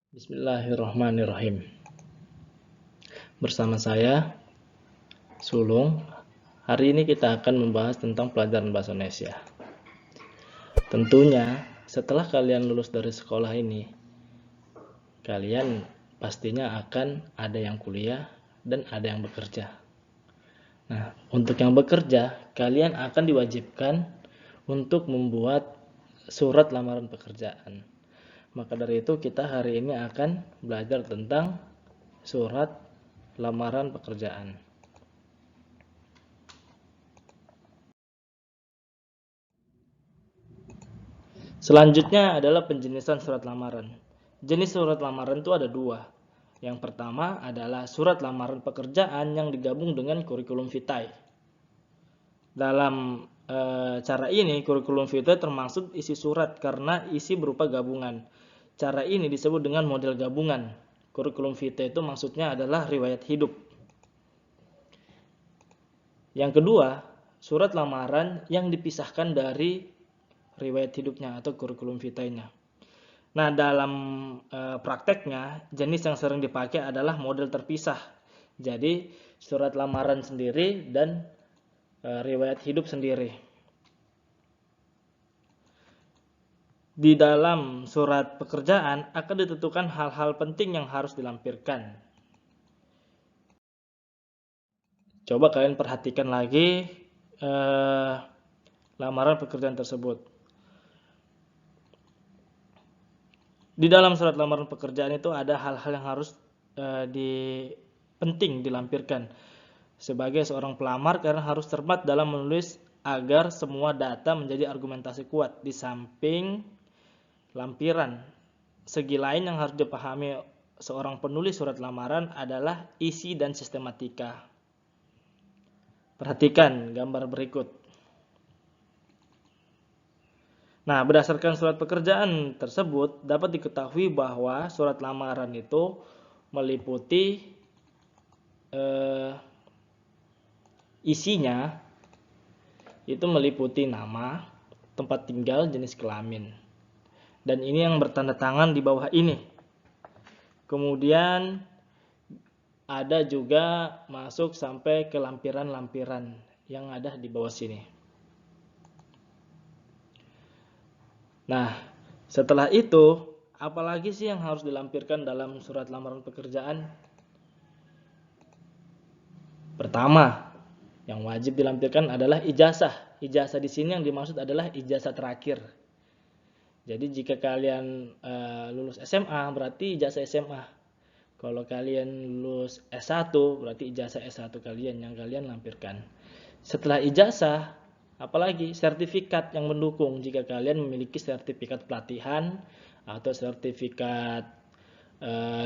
Bismillahirrahmanirrahim. Bersama saya, Sulung. Hari ini kita akan membahas tentang pelajaran bahasa Indonesia. Tentunya, setelah kalian lulus dari sekolah ini, kalian pastinya akan ada yang kuliah dan ada yang bekerja. Nah, untuk yang bekerja, kalian akan diwajibkan untuk membuat surat lamaran pekerjaan. Maka dari itu kita hari ini akan belajar tentang surat lamaran pekerjaan. Selanjutnya adalah penjenisan surat lamaran. Jenis surat lamaran itu ada dua. Yang pertama adalah surat lamaran pekerjaan yang digabung dengan kurikulum vitae. Dalam cara ini, kurikulum vitae termasuk isi surat karena isi berupa gabungan. Cara ini disebut dengan model gabungan. Kurikulum vitae itu maksudnya adalah riwayat hidup. Yang kedua, surat lamaran yang dipisahkan dari riwayat hidupnya atau kurikulum vitae-nya. Nah, dalam prakteknya, jenis yang sering dipakai adalah model terpisah. Jadi, surat lamaran sendiri dan riwayat hidup sendiri. Di dalam surat pekerjaan akan ditentukan hal-hal penting yang harus dilampirkan. Coba kalian perhatikan lagi lamaran pekerjaan tersebut. Di dalam surat lamaran pekerjaan itu ada hal-hal yang harus penting dilampirkan sebagai seorang pelamar karena harus cermat dalam menulis agar semua data menjadi argumentasi kuat. Di samping lampiran, segi lain yang harus dipahami seorang penulis surat lamaran adalah isi dan sistematika. Perhatikan gambar berikut. Nah, berdasarkan surat pekerjaan tersebut dapat diketahui bahwa surat lamaran itu meliputi isinya itu meliputi nama, tempat tinggal, jenis kelamin. Dan ini yang bertanda tangan di bawah ini. Kemudian ada juga masuk sampai ke lampiran-lampiran yang ada di bawah sini. Nah, setelah itu, apalagi sih yang harus dilampirkan dalam surat lamaran pekerjaan? Pertama, yang wajib dilampirkan adalah ijazah. Ijazah di sini yang dimaksud adalah ijazah terakhir. Jadi jika kalian lulus SMA berarti ijazah SMA. Kalau kalian lulus S1 berarti ijazah S1 kalian yang kalian lampirkan. Setelah ijazah, apalagi sertifikat yang mendukung jika kalian memiliki sertifikat pelatihan atau sertifikat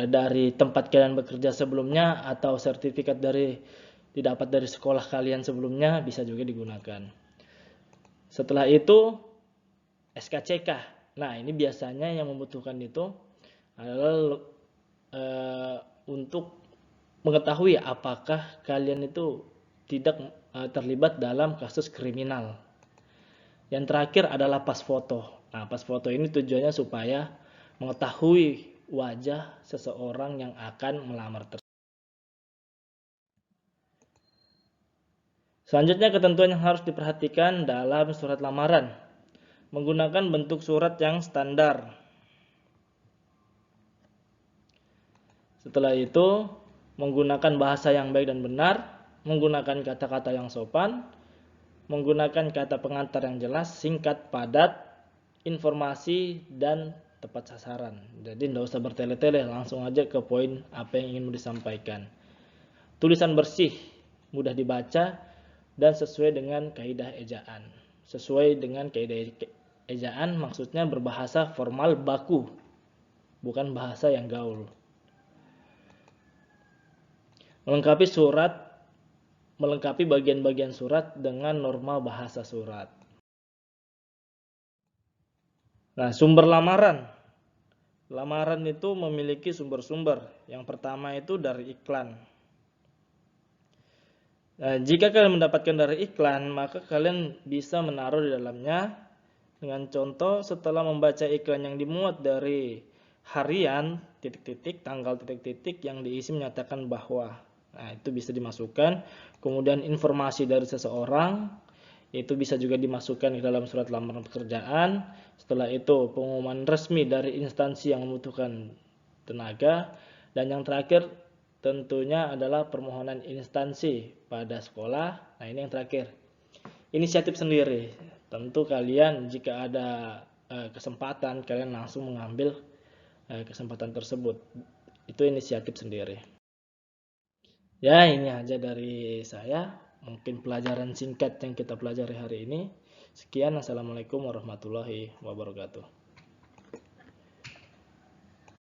dari tempat kalian bekerja sebelumnya atau sertifikat didapat dari sekolah kalian sebelumnya bisa juga digunakan. Setelah itu SKCK. Nah, ini biasanya yang membutuhkan itu adalah untuk mengetahui apakah kalian itu tidak terlibat dalam kasus kriminal. Yang terakhir adalah pas foto. Nah, pas foto ini tujuannya supaya mengetahui wajah seseorang yang akan melamar tersebut. Selanjutnya ketentuan yang harus diperhatikan dalam surat lamaran. Menggunakan bentuk surat yang standar. Setelah itu, menggunakan bahasa yang baik dan benar, menggunakan kata-kata yang sopan, menggunakan kata pengantar yang jelas, singkat, padat, informasi, dan tepat sasaran. Jadi tidak usah bertele-tele, langsung aja ke poin apa yang ingin disampaikan. Tulisan bersih, mudah dibaca, dan sesuai dengan kaidah ejaan. Sesuai dengan kaidah ejaan maksudnya berbahasa formal baku, bukan bahasa yang gaul. Melengkapi bagian-bagian surat dengan norma bahasa surat. Nah, sumber lamaran. Lamaran itu memiliki sumber-sumber. Yang pertama itu dari iklan. Nah, jika kalian mendapatkan dari iklan, maka kalian bisa menaruh di dalamnya dengan contoh setelah membaca iklan yang dimuat dari harian titik-titik, tanggal titik-titik yang diisi menyatakan bahwa. Nah, itu bisa dimasukkan. Kemudian informasi dari seseorang, itu bisa juga dimasukkan ke dalam surat lamaran pekerjaan. Setelah itu pengumuman resmi dari instansi yang membutuhkan tenaga. Dan yang terakhir tentunya adalah permohonan instansi pada sekolah. Nah, ini yang terakhir. Inisiatif sendiri. Tentu kalian jika ada kesempatan, kalian langsung mengambil kesempatan tersebut. Itu inisiatif sendiri. Ya, ini aja dari saya. Mungkin pelajaran singkat yang kita pelajari hari ini. Sekian, assalamualaikum warahmatullahi wabarakatuh.